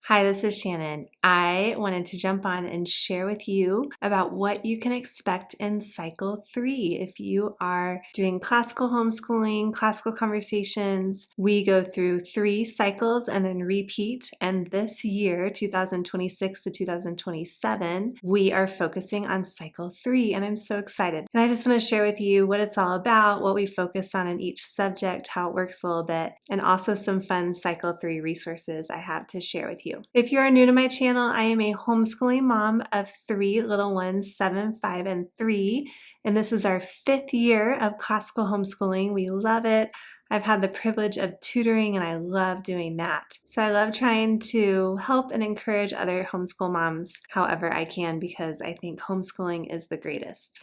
Hi, this is Shannon. I wanted to jump on and share with you about what you can expect in cycle 3. If you are doing classical homeschooling, classical conversations, we go through 3 cycles and then repeat. And this year, 2026 to 2027, we are focusing on cycle 3, and I'm so excited. And I just want to share with you what it's all about, what we focus on in each subject, how it works a little bit, and also some fun cycle 3 resources I have to share with you. If you are new to my channel, I am a homeschooling mom of 3 little ones, 7, 5, and 3. And this is our 5th year of classical homeschooling. We love it. I've had the privilege of tutoring and I love doing that. So I love trying to help and encourage other homeschool moms however I can because I think homeschooling is the greatest.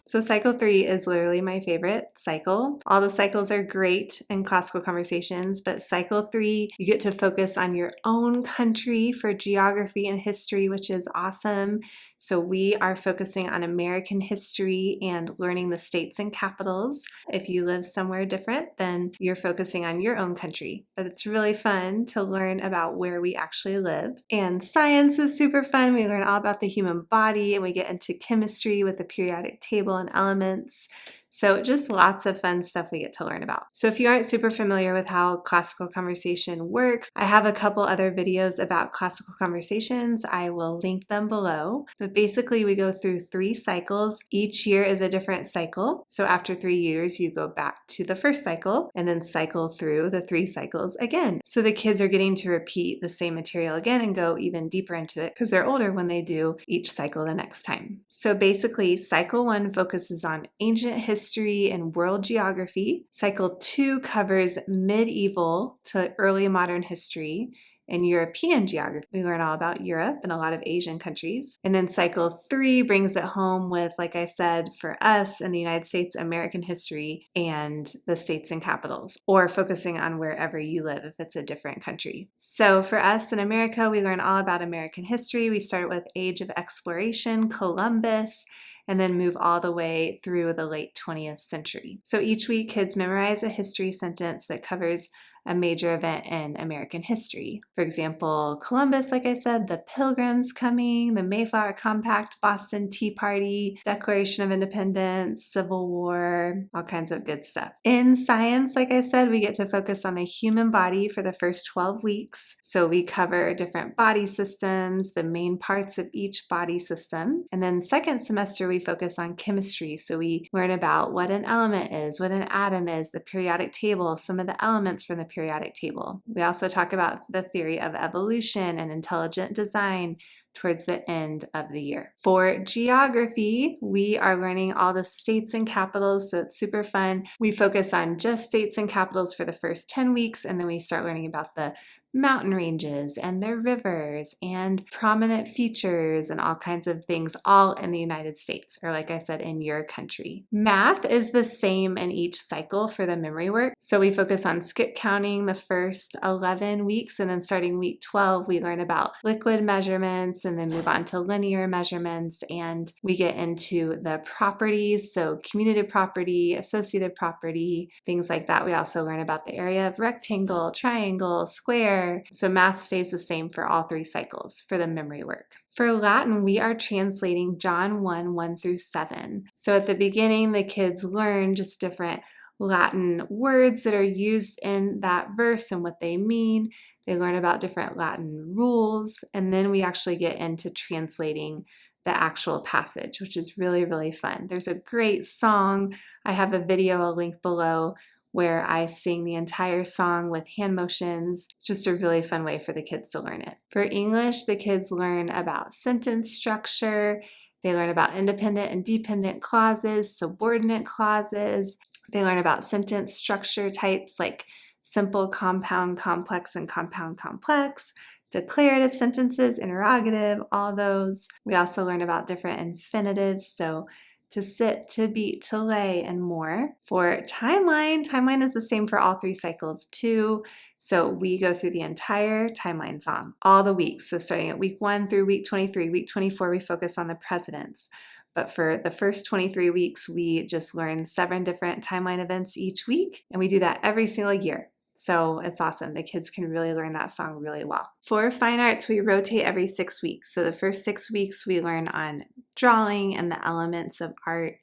So cycle 3 is literally my favorite cycle. All the cycles are great in classical conversations, but cycle 3, you get to focus on your own country for geography and history, which is awesome. So we are focusing on American history and learning the states and capitals. If you live somewhere different, then you're focusing on your own country. But it's really fun to learn about where we actually live. And science is super fun. We learn all about the human body and we get into chemistry with the periodic table and elements. So just lots of fun stuff we get to learn about. So if you aren't super familiar with how classical conversation works, I have a couple other videos about classical conversations. I will link them below. But basically we go through 3 cycles. Each year is a different cycle. So after 3 years, you go back to the first cycle and then cycle through the 3 cycles again. So the kids are getting to repeat the same material again and go even deeper into it because they're older when they do each cycle the next time. So basically cycle 1 focuses on ancient history and world geography. Cycle 2 covers medieval to early modern history and European geography. We learn all about Europe and a lot of Asian countries. And then cycle 3 brings it home with, like I said, for us in the United States, American history and the states and capitals, or focusing on wherever you live if it's a different country. So for us in America, we learn all about American history. We start with Age of Exploration, Columbus, and then move all the way through the late 20th century. So each week, kids memorize a history sentence that covers a major event in American history. For example, Columbus, like I said, the Pilgrims coming, the Mayflower Compact, Boston Tea Party, Declaration of Independence, Civil War, all kinds of good stuff. In science, like I said, we get to focus on the human body for the first 12 weeks. So we cover different body systems, the main parts of each body system. And then second semester, we focus on chemistry. So we learn about what an element is, what an atom is, the periodic table, some of the elements from the periodic table. We also talk about the theory of evolution and intelligent design towards the end of the year. For geography, we are learning all the states and capitals, so it's super fun. We focus on just states and capitals for the first 10 weeks, and then we start learning about the mountain ranges and their rivers and prominent features and all kinds of things, all in the United States, or like I said, in your country. Math is the same in each cycle for the memory work. So we focus on skip counting the first 11 weeks, and then starting week 12, we learn about liquid measurements and then move on to linear measurements, and we get into the properties, so commutative property, associative property, things like that. We also learn about the area of rectangle, triangle, square. So math stays the same for all 3 cycles for the memory work. For Latin, we are translating John 1 through 7. So at the beginning, the kids learn just different Latin words that are used in that verse and what they mean. They learn about different Latin rules, and then we actually get into translating the actual passage, which is really, really fun. There's a great song. I have a video, I'll link below, where I sing the entire song with hand motions. It's just a really fun way for the kids to learn it. For English, the kids learn about sentence structure. They learn about independent and dependent clauses, subordinate clauses. They learn about sentence structure types like simple, compound, complex, and compound, complex. Declarative sentences, interrogative, all those. We also learn about different infinitives, so to sit, to beat, to lay, and more. For timeline is the same for all 3 cycles too. So we go through the entire timeline song, all the weeks. So starting at week 1 through week 23, week 24, we focus on the presidents. But for the first 23 weeks, we just learn 7 different timeline events each week, and we do that every single year. So it's awesome. The kids can really learn that song really well. For fine arts, we rotate every 6 weeks. So the first 6 weeks, we learn on drawing and the elements of art.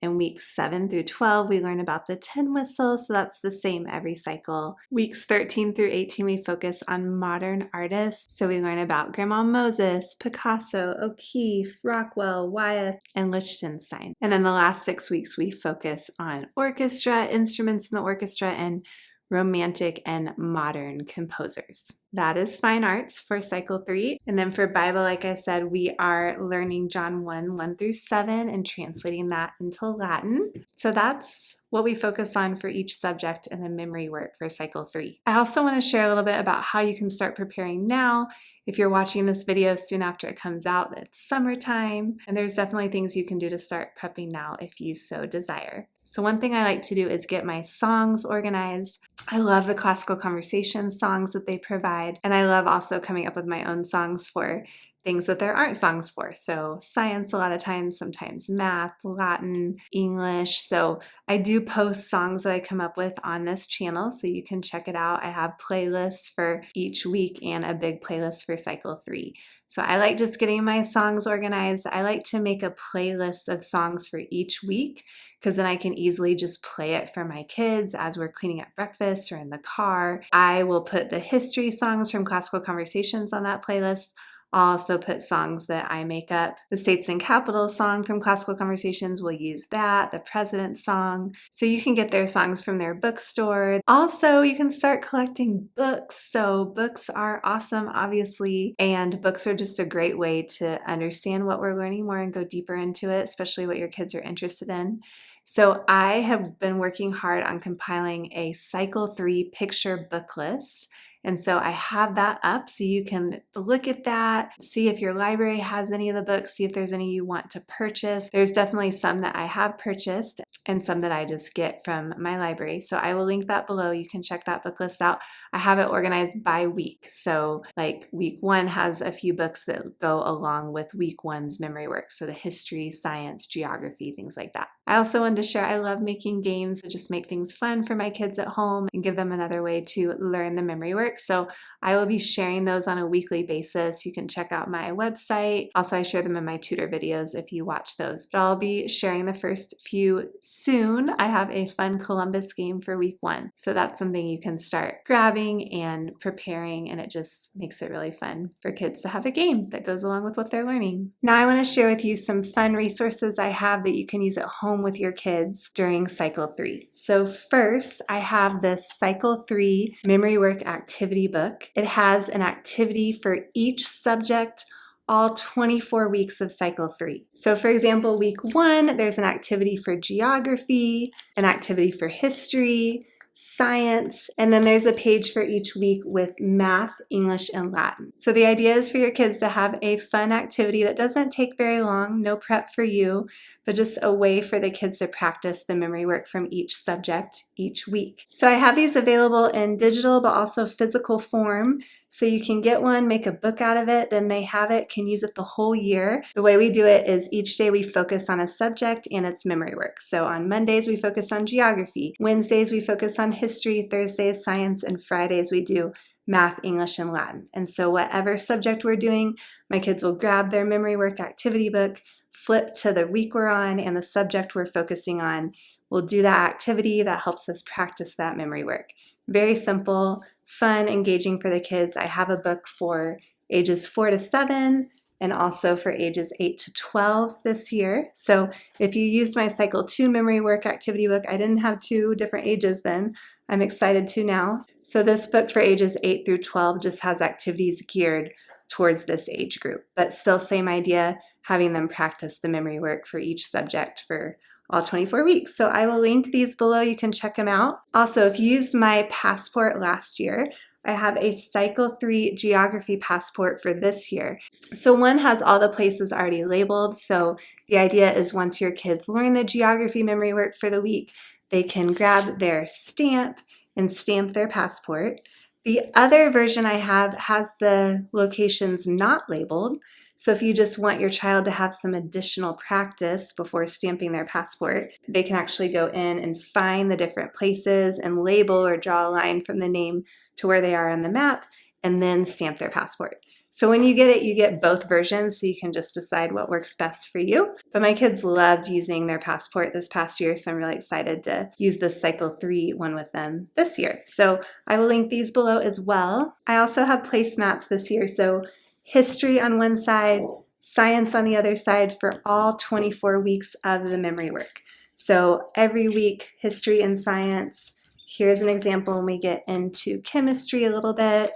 In weeks 7 through 12, we learn about the tin whistle, so that's the same every cycle. Weeks 13 through 18, we focus on modern artists, so we learn about Grandma Moses, Picasso, O'Keeffe, Rockwell, Wyeth, and Lichtenstein. And then the last 6 weeks, we focus on orchestra, instruments in the orchestra, and romantic and modern composers. That is fine arts for cycle 3. And then for Bible, like I said, we are learning John 1 through 7 and translating that into Latin. So that's what we focus on for each subject and the memory work for cycle 3. I also want to share a little bit about how you can start preparing now. If you're watching this video soon after it comes out, it's summertime, and there's definitely things you can do to start prepping now if you so desire. So one thing I like to do is get my songs organized. I love the classical conversation songs that they provide, and I love also coming up with my own songs for things that there aren't songs for. So science a lot of times, sometimes math, Latin, English. So I do post songs that I come up with on this channel, so you can check it out. I have playlists for each week and a big playlist for cycle 3. So I like just getting my songs organized. I like to make a playlist of songs for each week, because then I can easily just play it for my kids as we're cleaning up breakfast or in the car. I will put the history songs from Classical Conversations on that playlist. I'll also put songs that I make up. The States and Capitals song from Classical Conversations, we'll use that. The President's song. So you can get their songs from their bookstore. Also, you can start collecting books. So books are awesome, obviously, and books are just a great way to understand what we're learning more and go deeper into it, especially what your kids are interested in. So I have been working hard on compiling a cycle 3 picture book list. And so I have that up so you can look at that, see if your library has any of the books, see if there's any you want to purchase. There's definitely some that I have purchased and some that I just get from my library. So I will link that below. You can check that book list out. I have it organized by week. So like week 1 has a few books that go along with week 1's memory work. So the history, science, geography, things like that. I also wanted to share I love making games that just make things fun for my kids at home and give them another way to learn the memory work. So I will be sharing those on a weekly basis. You can check out my website. Also, I share them in my tutor videos if you watch those. But I'll be sharing the first few soon. I have a fun Columbus game for week 1. So that's something you can start grabbing and preparing, and it just makes it really fun for kids to have a game that goes along with what they're learning. Now I want to share with you some fun resources I have that you can use at home with your kids during cycle 3. So first, I have this cycle 3 memory work activity book. It has an activity for each subject all 24 weeks of cycle 3. So for example, week 1, there's an activity for geography, an activity for history, science, and then there's a page for each week with math, English, and Latin. So the idea is for your kids to have a fun activity that doesn't take very long, no prep for you, but just a way for the kids to practice the memory work from each subject each week. So I have these available in digital but also physical form. So you can get one, make a book out of it, then they have it, can use it the whole year. The way we do it is each day we focus on a subject and its memory work. So on Mondays we focus on geography, Wednesdays we focus on history, Thursdays science, and Fridays we do math, English, and Latin. And so whatever subject we're doing, my kids will grab their memory work activity book, flip to the week we're on and the subject we're focusing on. We'll do that activity that helps us practice that memory work. Very simple, fun, engaging for the kids. I have a book for ages 4 to 7 and also for ages 8 to 12 this year. So if you used my cycle 2 memory work activity book, I didn't have 2 different ages then. I'm excited to now. So this book for ages 8 through 12 just has activities geared towards this age group, but still same idea, having them practice the memory work for each subject for all 24 weeks. So I will link these below. You can check them out. Also, if you used my passport last year, I have a cycle 3 geography passport for this year. So one has all the places already labeled. So the idea is once your kids learn the geography memory work for the week, they can grab their stamp and stamp their passport. The other version I have has the locations not labeled. So if you just want your child to have some additional practice before stamping their passport, they can actually go in and find the different places and label or draw a line from the name to where they are on the map and then stamp their passport. So when you get it, you get both versions, so you can just decide what works best for you. But my kids loved using their passport this past year, so I'm really excited to use the Cycle 3 one with them this year. So I will link these below as well. I also have placemats this year, so history on one side, science on the other side for all 24 weeks of the memory work. So every week, history and science. Here's an example when we get into chemistry a little bit,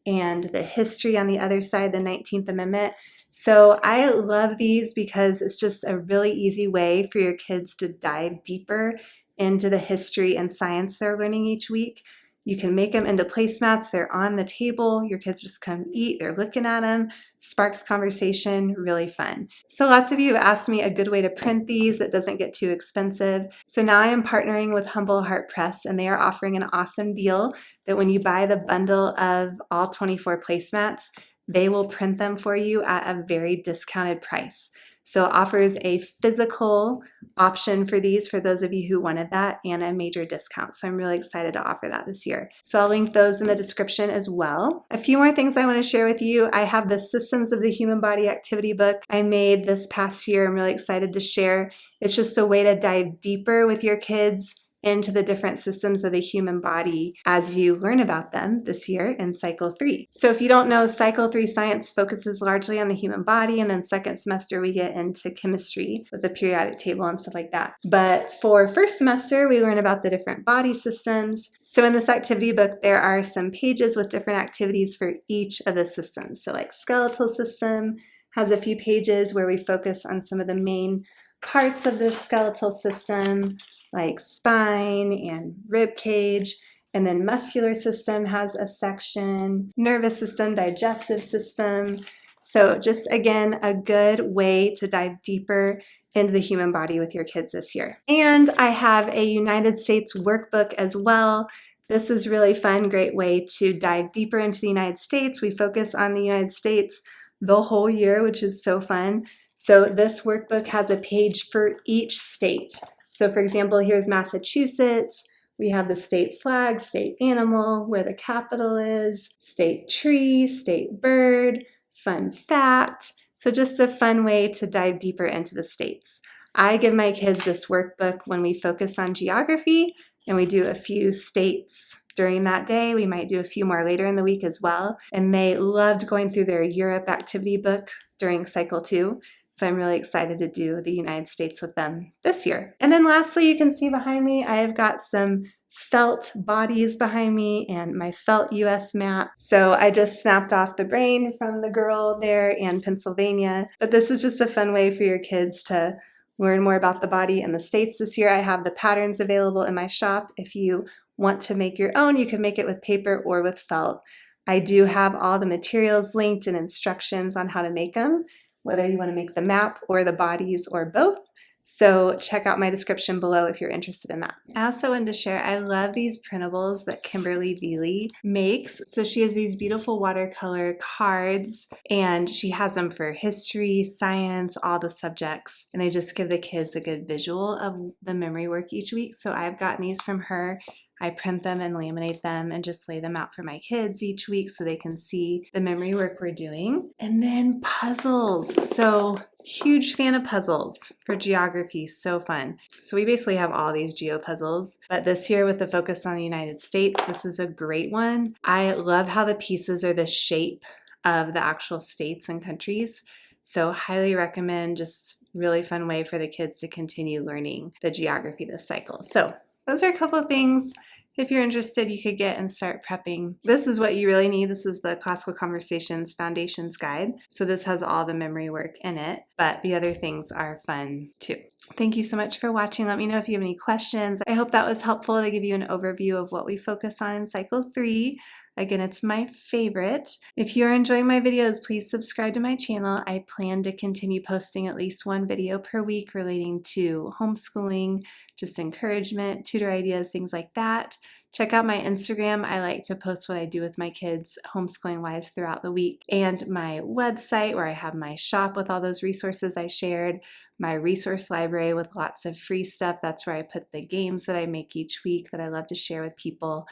and the history on the other side, the 19th Amendment. So I love these because it's just a really easy way for your kids to dive deeper into the history and science they're learning each week. You can make them into placemats. They're on the table. Your kids just come eat. They're looking at them. Sparks conversation. Really fun. So lots of you have asked me a good way to print these that doesn't get too expensive. So now I am partnering with Humble Heart Press, and they are offering an awesome deal that when you buy the bundle of all 24 placemats, they will print them for you at a very discounted price. So it offers a physical option for these for those of you who wanted that, and a major discount. So I'm really excited to offer that this year. So I'll link those in the description as well. A few more things I want to share with you. I have the Systems of the Human Body activity book I made this past year. I'm really excited to share. It's just a way to dive deeper with your kids into the different systems of the human body as you learn about them this year in Cycle 3. So if you don't know, Cycle 3 science focuses largely on the human body, and then second semester we get into chemistry with the periodic table and stuff like that. But for first semester, we learn about the different body systems. So in this activity book, there are some pages with different activities for each of the systems. So like skeletal system has a few pages where we focus on some of the main parts of the skeletal system, like spine and rib cage. And then muscular system has a section, nervous system, digestive system. So just again, a good way to dive deeper into the human body with your kids this year. And I have a United States workbook as well. This is really fun, great way to dive deeper into the United States. We focus on the United States the whole year, which is so fun. So this workbook has a page for each state. So for example, here's Massachusetts. We have the state flag, state animal, where the capital is, state tree, state bird, fun fact. So just a fun way to dive deeper into the states. I give my kids this workbook when we focus on geography, and we do a few states during that day. We might do a few more later in the week as well. And they loved going through their Europe activity book during Cycle 2. So I'm really excited to do the United States with them this year. And then lastly, you can see behind me, I have got some felt bodies behind me and my felt US map. So I just snapped off the brain from the girl there in Pennsylvania. But this is just a fun way for your kids to learn more about the body in the States this year. I have the patterns available in my shop. If you want to make your own, you can make it with paper or with felt. I do have all the materials linked and instructions on how to make them, whether you want to make the map or the bodies or both. So check out my description below if you're interested in that. I also wanted to share, I love these printables that Kimberly Veely makes. So she has these beautiful watercolor cards, and she has them for history, science, all the subjects. And they just give the kids a good visual of the memory work each week. So I've gotten these from her. I print them and laminate them and just lay them out for my kids each week so they can see the memory work we're doing. And then puzzles. So huge fan of puzzles for geography, so fun. So we basically have all these geo puzzles, but this year with the focus on the United States, this is a great one. I love how the pieces are the shape of the actual states and countries. So highly recommend, just really fun way for the kids to continue learning the geography this cycle. So those are a couple of things. If you're interested, you could get and start prepping. This is what you really need. This is the Classical Conversations Foundations Guide. So this has all the memory work in it, but the other things are fun too. Thank you so much for watching. Let me know if you have any questions. I hope that was helpful to give you an overview of what we focus on in Cycle 3. Again, it's my favorite. If you're enjoying my videos, please subscribe to my channel. I plan to continue posting at least one video per week relating to homeschooling, just encouragement, tutor ideas, things like that. Check out my Instagram. I like to post what I do with my kids homeschooling wise throughout the week, and my website where I have my shop with all those resources I shared, my resource library with lots of free stuff. That's where I put the games that I make each week that I love to share with people,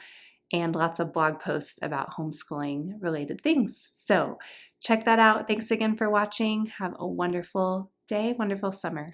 and lots of blog posts about homeschooling related things. So check that out. Thanks again for watching. Have a wonderful day, wonderful summer.